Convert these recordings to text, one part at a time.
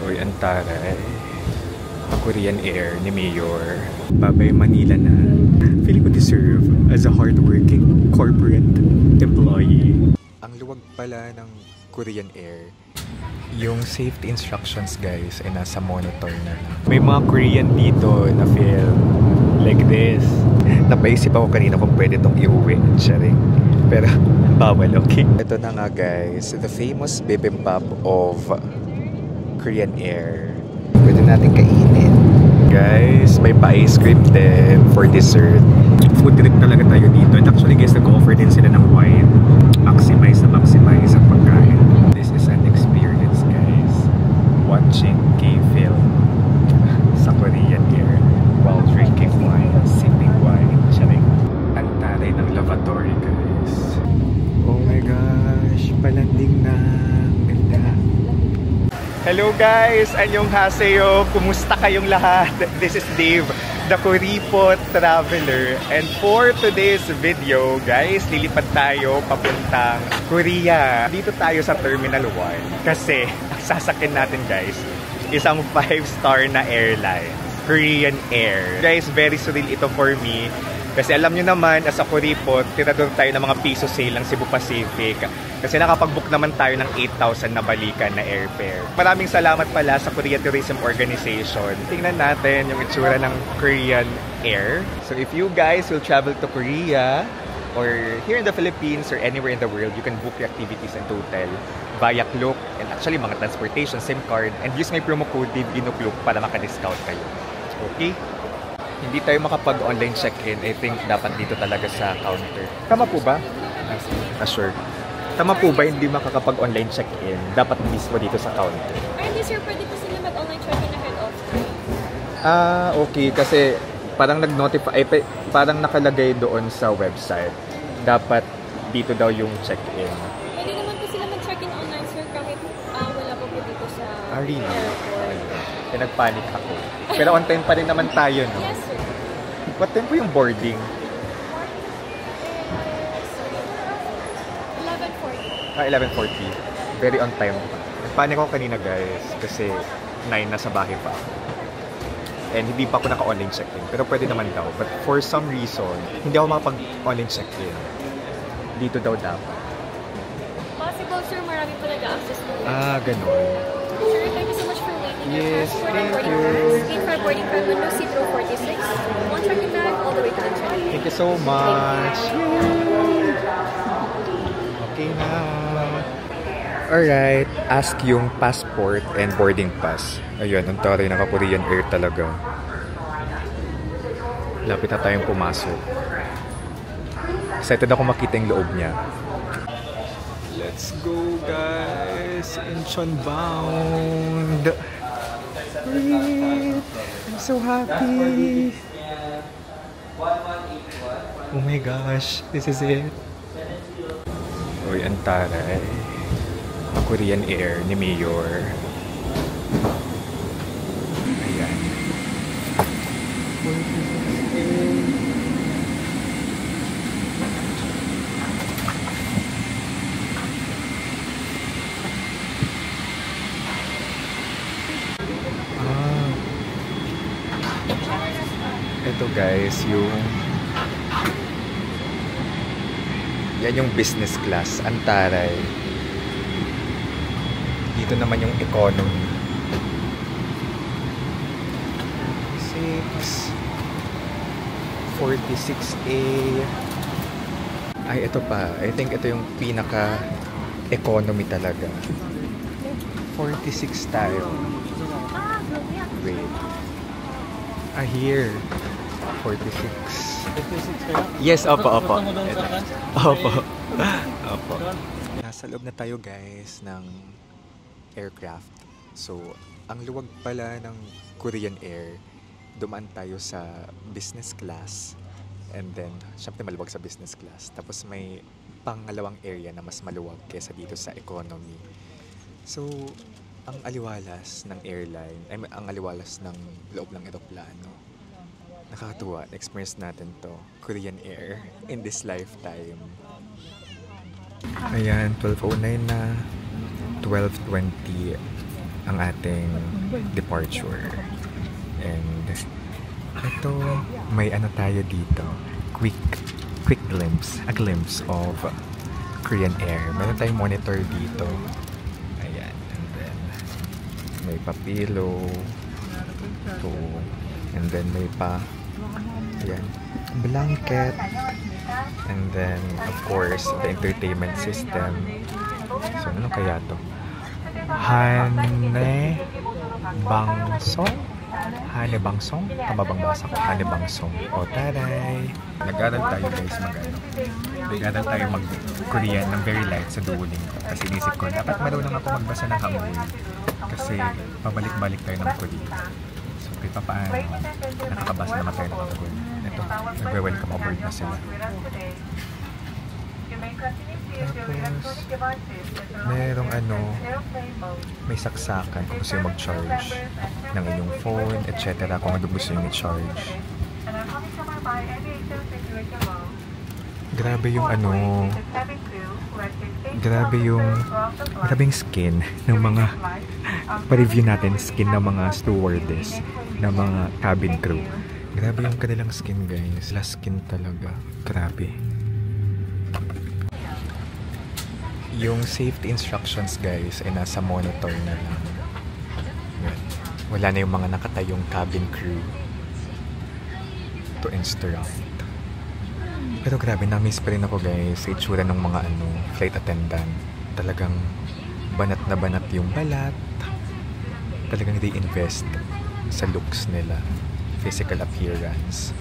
Uy, antaray. Korean Air ni Mayor. Babay Manila na. Feeling ko deserve as a hardworking corporate employee. Ang luwag pala ng Korean Air. Yung safety instructions guys ay nasa monitor na. May mga Korean dito na film like this. Napaisip ako kanina kung pwede itong iuwi. Sharing. Pero bawal, okay? Ito na nga guys. The famous bibimbap of Korean Air. Pwede natin kainin. Guys, may pa-ice cream din for dessert. Food trip talaga tayo dito. And actually guys, nag-offer din sila ng wine. Maximize na maximize ang pagkain. This is an experience guys. Watching K-film sa Korean Air while drinking wine, sipping wine. Charing. Ang taray ng lavatory guys. Oh my gosh, palanding na. Ganda. Hello guys! Annyeonghaseyo! Kumusta kayong lahat? This is Dave, the Kuripot Traveler. And for today's video, guys, lilipad tayo papuntang Korea. Dito tayo sa Terminal 1 kasi sasakyan natin guys, isang 5-star na airline, Korean Air. Guys, very surreal ito for me. Kasi alam nyo naman, as a Kuripot, tirador tayo ng mga piso sale ng Cebu Pacific. Kasi nakapag-book naman tayo ng 8,000 na balikan na airfare. Maraming salamat pala sa Korea Tourism Organization. Tingnan natin yung itsura ng Korean Air. So if you guys will travel to Korea, or here in the Philippines, or anywhere in the world, you can book your activities and hotel via Klook, and actually mga transportation, SIM card, and use my promo code DIVGINOKLOOK para maka-discount kayo. Okay? Hindi tayo makapag-online check-in. I think dapat dito talaga sa counter. Tama po ba? Sure. Tama po ba hindi makakapag-online check-in? Dapat mismo dito sa counter. Ay, hindi sir. Pwede po sila mag-online check-in ahead of time. Okay. Kasi parang nag-notify, parang nakalagay doon sa website. Dapat dito daw yung check-in. Pwede naman po sila mag-check-in online sir kahit wala po po dito sa really? airport. Nagpanic ako. Pero on time pa rin naman tayo, no? Yes, sir. What time po yung boarding? 11:40. 11:40. Very on time pa. Nagpanic ako kanina, guys. Kasi 9 na sa bahay pa ako. And hindi pa ako naka-online check-in. Pero pwede naman daw. But for some reason, hindi ako makapag-online check-in. Dito daw dapat. Possible, sir. Marami po nag-access po. Ganun. Sir, thank you so much for waiting. Yes, thank you. In for boarding card window, seat row 46. One check-in bag, all the way to answer. Thank you so much. Okay na. Alright, ask yung passport and boarding pass. Ayun, ang taray naka-Korean Air talaga. Lapit na tayong pumasok. Excited ako makita yung loob niya. Let's go guys! Incheon bound! Great! I'm so happy! Oh my gosh, this is it! Uy, ang taray. Korean Air ni Mayor. Ayan. Ito guys, yan yung business class, ang taray. Dito naman yung economy. 46A. Ay, ito pa. I think ito yung pinaka-economy talaga. 46 tayo. Wait. Here. 46. Yes, opo. Opo. Nasa loob na tayo guys ng aircraft. So, ang luwag pala ng Korean Air. Dumaan tayo sa business class. And then, syempre maluwag sa business class. Tapos may pangalawang area na mas maluwag kesa dito sa economy. So, ang aliwalas ng airline, ang aliwalas ng loob ng eroplano. Nakakatuwa. Experience natin to. Korean Air in this lifetime. Ayan, 12:09 na. 12:20 ang ating departure. And ito, may ano tayo dito. Quick glimpse. A glimpse of Korean Air. Meron tayong monitor dito. Ayan. And then, may papilo. Ito. And then, may pa ayan, blanket. And then, of course, the entertainment system. So, ano kaya to? Hane Bangsong? Hane Bangsong? Tama bang basa ko? Hane Bangsong. O, taray! Nag-aral tayo guys Nag-aral tayo mag-Korean ng very light sa Duolingo. Kasi inisip ko, dapat marunong ako magbasa ng Hangul. Kasi pabalik-balik tayo ng Korean. So, kahit pa paano, nakakabasa naman tayo ng Hangul. Ito, nagwe-welcome aboard na sila. Tapos, merong may saksakan kung gusto yung mag-charge ng inyong phone, etc. Kung ano gusto yung i-charge. Grabe yung grabe yung skin ng mga pa-review natin, skin ng mga stewardess, ng mga cabin crew. Grabe yung kanilang skin guys, last skin talaga, grabe. Yung safety instructions guys ay nasa monitor na lang. Wala na yung mga nakatayong cabin crew to instruct. Pero grabe, na-miss pa rin ako guys sa itsura ng mga flight attendant. Talagang banat na banat yung balat. Talagang they invest sa looks nila, physical appearance.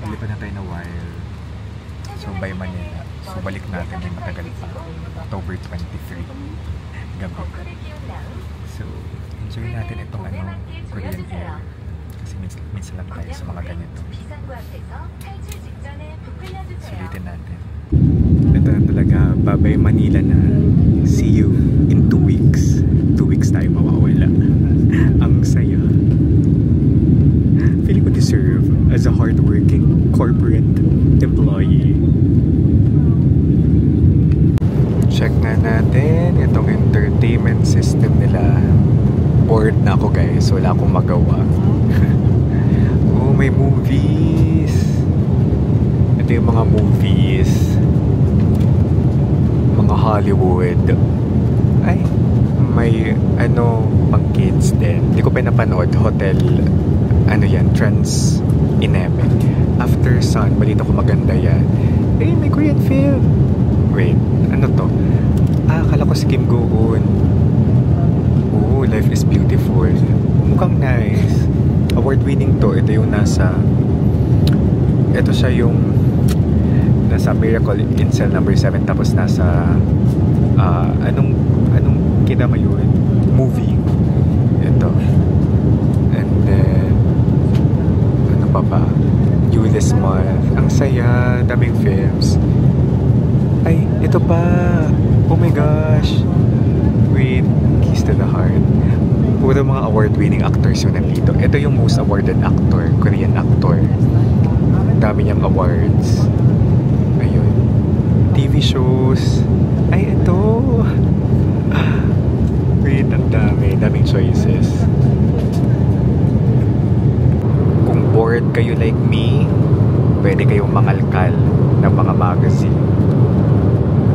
Dito na tayo na while. So by Manila. So balik natin yung matagal pa. October 23. Gabi. So enjoy natin itong Korean Air. Kasi minsan lang tayo sa mga ganito. Sulitin natin. Ito na talaga. Babay Manila na. See you in 2 weeks. 2 weeks tayo mawawala. Ang saya. Feeling ko deserve as a hardworking corporate employee. Check na natin itong entertainment system nila. Bored na ako guys, wala akong magawa. Oh, may movies. Ito yung mga movies, mga Hollywood. Ay, may pang kids din. Hindi ko pa napanood. Hotel Trans Ineme. After Sun, balita ko maganda yan. Eh, may Korean film. Wait, ano to? Akala ko si Kim Go-eun. Oh, Life is Beautiful. Mukhang nice. Award-winning to. Ito yung ito siya yung nasa Miracle in Cell number 7. Tapos nasa anong kinama yun? Movie. Ito. And then ano pa ba? This month. Ang saya. Daming films. Ay, ito pa. Oh my gosh. Wait. Keys to the Heart. Puro mga award-winning actors yung nandito. Ito yung most awarded actor. Korean actor. Dami niyang awards. Ayun. TV shows. Ay, ito. Wait, ang dami. Daming choices. Kung bored kayo like me, pwede kayong mangalkal ng mga magazine.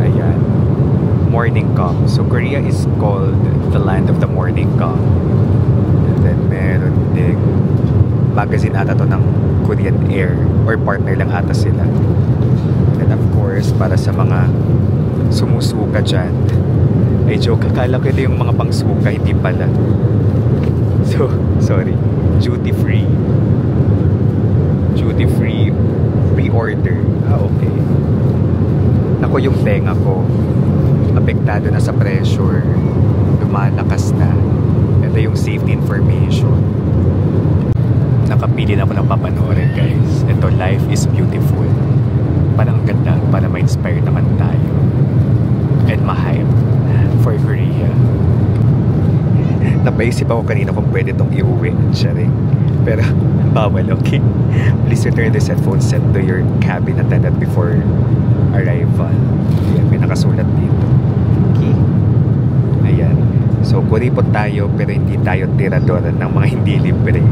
Ayan. Morning Com. So, Korea is called the land of the morning Com. And then, meron ding magazine ata to ng Korean Air or partner lang ata sila. And of course, para sa mga sumusuka dyan, ay joke, akala ko ito yung mga pangsuka, hindi pala. So, sorry. Duty free. Duty free pre-order. Okay. Ako yung tenga ko. Apektado na sa pressure. Lumalakas na. Ito yung safety information. Nakapili na ako ng papanoorin guys. Ito, Life is Beautiful. Parang ganda. Para ma-inspire naman tayo. And ma-hype for Korea. Napaisip ako kanina kung pwede itong iuwi. Sharing. Pero bawal, okay? Please return this headphone set to your cabin attendant before arrival. Ayan, may nakasulat dito. Okay? Ayan. So, kuripot tayo pero hindi tayo tirador ng mga hindi libre.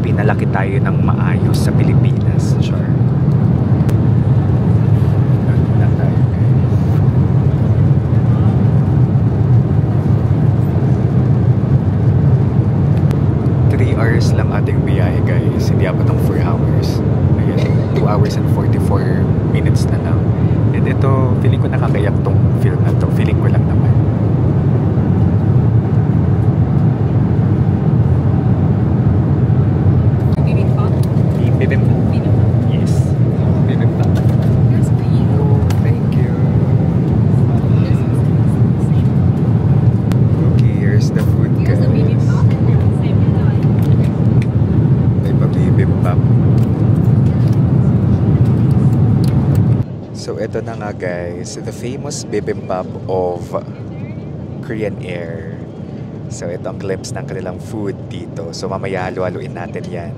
Pinalaki tayo ng maayos sa Pilipinas. Sure. Na tayo. 3 hours lang ating biyahe guys. Hindi abot ng 4 hours. Ayan, 2 hours and 44 minutes na lang. And ito, feeling ko nakakayak tong film na to. Feeling ko lang naman. Bibimbap? Bibimbap? Yes. Bibimbap. Oh, thank you. Okay, here's the food guys. Here's the bibimbap. May pa-bibimbap. So, ito na nga guys, the famous bibimbap of Korean Air. So, ito ang glimpse ng kanilang food dito. So, mamaya halo-haluin natin yan.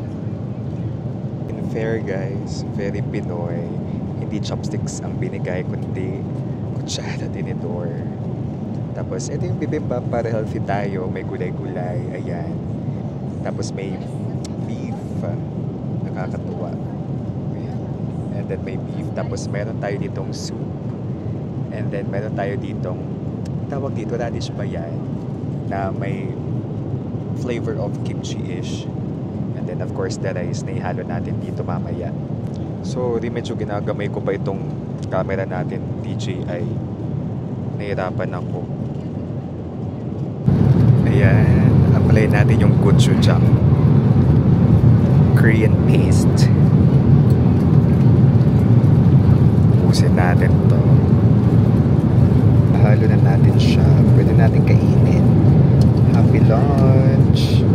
In fair guys, very Pinoy. Hindi chopsticks ang binigay, kundi kutsara tinidor. Tapos, ito yung bibimbap para healthy tayo. May gulay-gulay, ayan. Tapos, may beef. Nakakatuwa. And then may beef. Tapos meron tayo ditong soup. And then meron tayo ditong, tawag dito, radish ba yan? Na may flavor of kimchi-ish. And then of course the rice na ihalo natin dito mamaya. So, di medyo ginagamay ko pa itong camera natin, DJI. Nahirapan ako. Ayan. Apply natin yung gochujang. Korean paste. Ubusin natin to. Halo na natin siya. Pwede natin kainin. Happy lunch!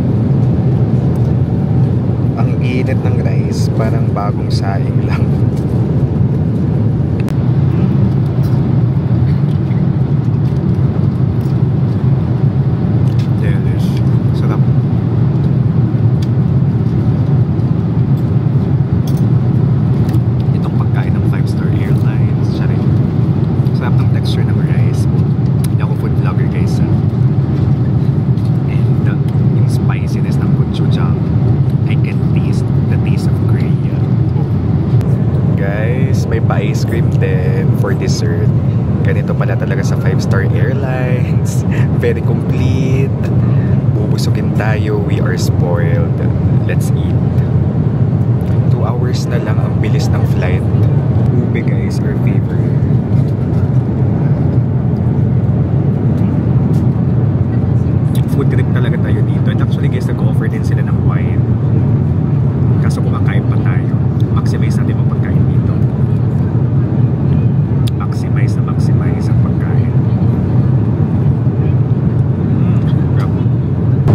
Ang init ng rice, parang bagong saing lang. Delish. Sarap. Itong pagkain ng 5-star airlines. Siya rin. Sarap ng texture ng rice. Hindi ako food vlogger guys. And yung spiciness ng gochujang, I can taste the taste of Korea. Guys, may pa-ice cream din for dessert. Ganito pala talaga sa 5-star airlines. Very complete. Bubusugin tayo. We are spoiled. Let's eat. 2 hours na lang ang bilis ng flight. Ube guys, our favorite. Food trip talaga tayo dito. And actually guys, nag-offer din sila ng wine. Kaso kumakain pa tayo. Maximize natin ang pagkain dito. Maximize ang pagkain.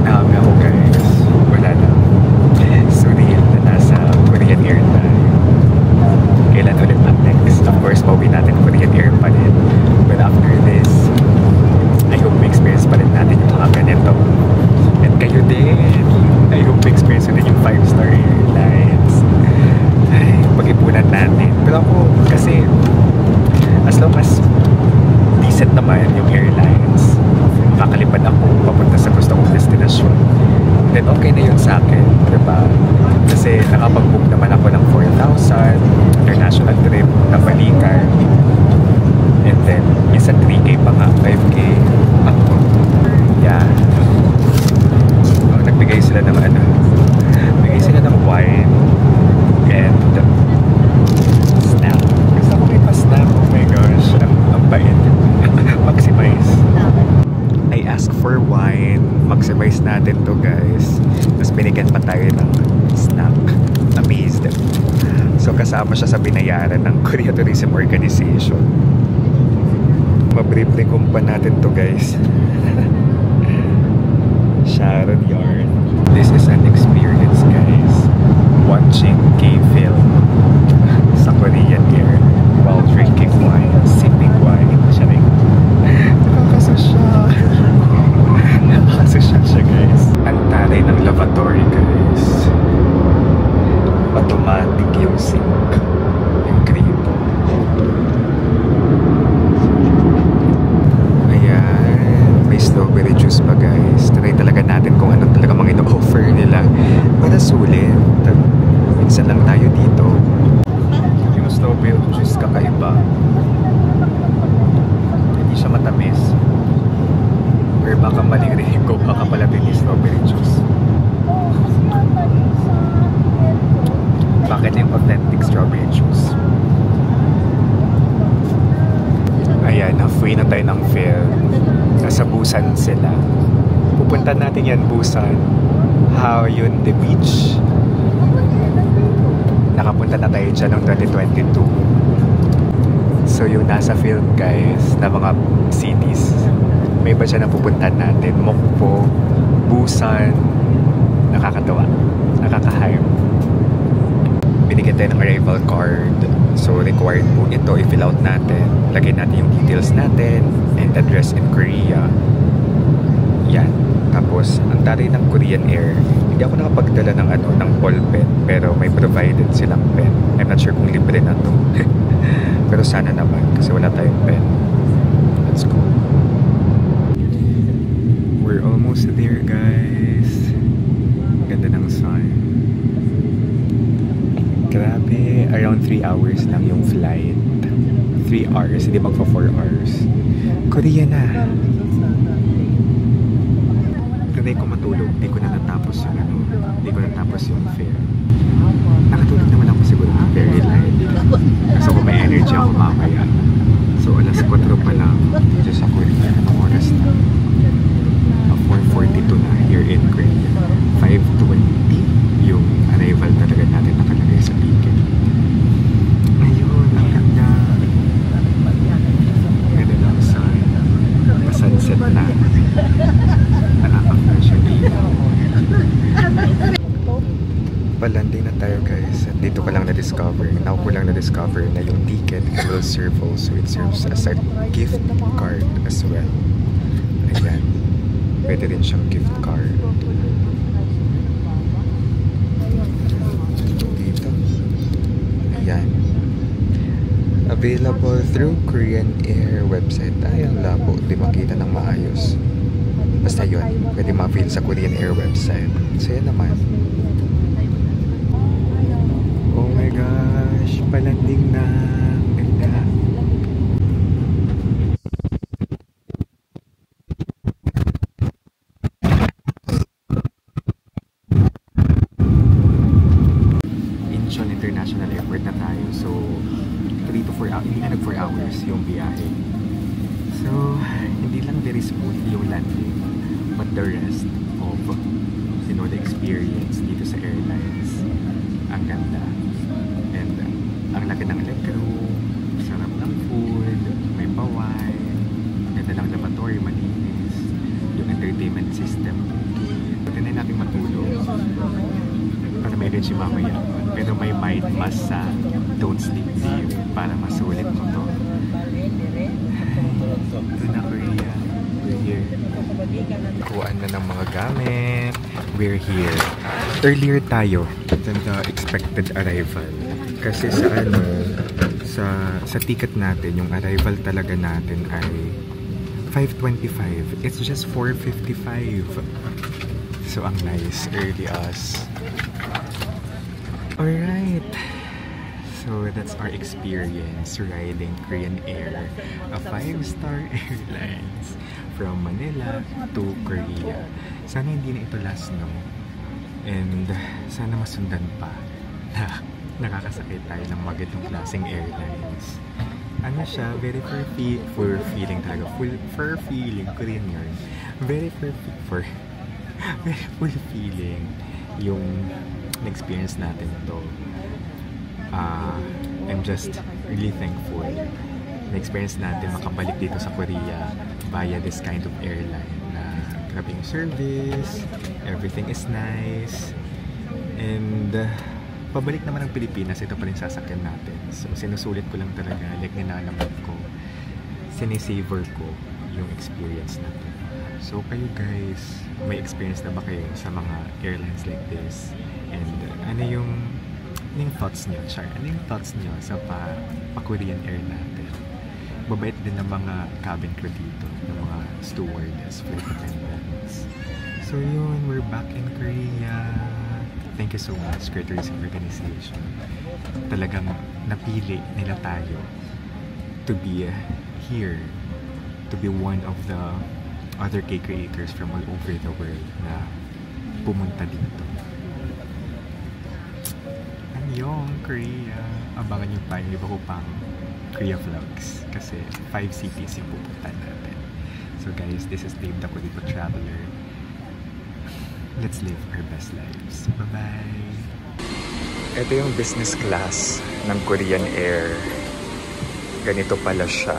Nahami ako guys. Wala na. Surreal na nasa Korean Air na. Kailan ulit ang next? Of course, pauwi natin Korean Air pa rin. But after this, I hope may experience pa rin natin yung mga ganito. And kayo din. I hope may experience din yung 5-star airlines. Ay, pag-ipunan natin. Pero ako, kasi, as long as decent naman yung airlines, kakalipad ako papunta sa gusto kong destinasyon, then okay na yun sa akin, diba? Kasi nakapag-book naman ako ng 4,000 international trip na balikan. And then, minsan 3K pa nga, 5K. Ako. Yeah. Nagbigay sila ng nagbigay sila ng wine and snack. Gusto ko may pa-snack. Oh my gosh. Ang bait. Maximize. I asked for wine. Maximize natin to guys. Tapos binigyan pa tayo ng snack. Amazed. So kasama siya sa binayaran ng Korea Tourism Organization. Mabriefly kumpa natin to guys. Sharon Yarn. This is an experience guys. Watching K-film sa Korean Air while drinking wine, sipping wine. Siya rin. Nakakasosya siya guys. Ang taray ng lavatory guys. Automatic yung sink. Yung gripo. Ayan. May strawberry yan, Busan. Haeundae Beach. Nakapunta na tayo dyan noong 2022. So yung nasa film guys, na mga cities, may iba dyan na pupuntahan natin. Mokpo, Busan. Nakakatawa. Nakaka-hype. Binigyan tayo ng arrival card. So required po ito i-fill out natin. Lagay natin yung details natin and address in Korea. Yan. Tapos, ang taray ng Korean Air, hindi ako nakapagdala ng ng ball pen, pero may provided silang pen. I'm not sure kung libre na to. Pero sana naman, kasi wala tayong pen. Let's go. We're almost there, guys. Ganda ng sun. Grabe, around 3 hours lang yung flight. 3 hours, hindi magpa 4 hours. Korea na. Hindi ko matulog, hindi ko na natapos yung hindi ko natapos yung fare. Nakatulog naman ako siguro very light. So kung may energy ako mamaya. So alas 4 pa lang dito sa Korea. Anong oras na? 4:42 na here in Korea. 5:20 yung arrival talaga natin nakalagay sa ticket. Ayun, ang ganda. Ganda lang sa sunset na. Palanding na tayo guys. At dito ko lang na-discover. Now ko lang na-discover na yung ticket will serve also. It serves as a gift card as well. Ayan. Pwede rin siyang gift card. Dito. Ayan. Available through Korean Air website. Ay, ang labo. Di makita ng maayos. Basta yun. Pwede ma-avail sa Korean Air website. So yan naman. Oh my gosh. Palanding na. Ganda. Incheon International Airport na tayo. So 3 to 4 hours. Hindi na nag 4 hours yung biyahe. So hindi lang very smooth yung landing. But the rest of the experience dito sa airlines, ang ganda. And ang laki ng legroom, sarap ng food, may pa-wine, ang ganda ng lavatory, malinis, yung entertainment system. Tinay natin matulog para may energy mamaya. Pero may mind mas sa don't sleep deep para masulit mo to. Ito na Korea. We're here. Kuhaan na ng mga gamit. We're here. Earlier tayo than the expected arrival. Kasi sa ticket natin, yung arrival talaga natin ay 5:25. It's just 4:55. So ang nice, early us. Alright. So that's our experience riding Korean Air, a 5-star airlines from Manila to Korea. Sana hindi na ito last, no? And sana masundan pa. Nakakasakit tayo ng mga ganitong klaseng airlines. Ano siya, very fur feeling talaga. Fur feeling, Korean yarn. Very full feeling yung experience natin ito. I'm just really thankful na experience natin makabalik dito sa Korea via this kind of airline na grabe yung service, everything is nice, and pabalik naman ng Pilipinas, ito pa rin sasakyan natin. So sinusulit ko lang talaga, like ninanamot ko, sinisavor ko yung experience natin. So kayo guys, may experience na ba kayo sa mga airlines like this? And ano yung thoughts niyo, Char? Ano yung thoughts niyo sa pa-Korean Air natin? Mabait din ng mga cabin crew dito, ng mga stewardess, flight attendants. So yun, we're back in Korea. Thank you so much, Great Tourism Organization. Talagang napili nila tayo to be here, to be one of the other K creators from all over the world na pumunta dito. Yung Korea, abangan nyo pa yung iba ko pang Korea vlogs kasi 5 cities yung pupuntahan natin. So guys, this is Dave the Kuripo Traveler. let's live our best lives. Bye-bye! Ito yung business class ng Korean Air. Ganito pala siya.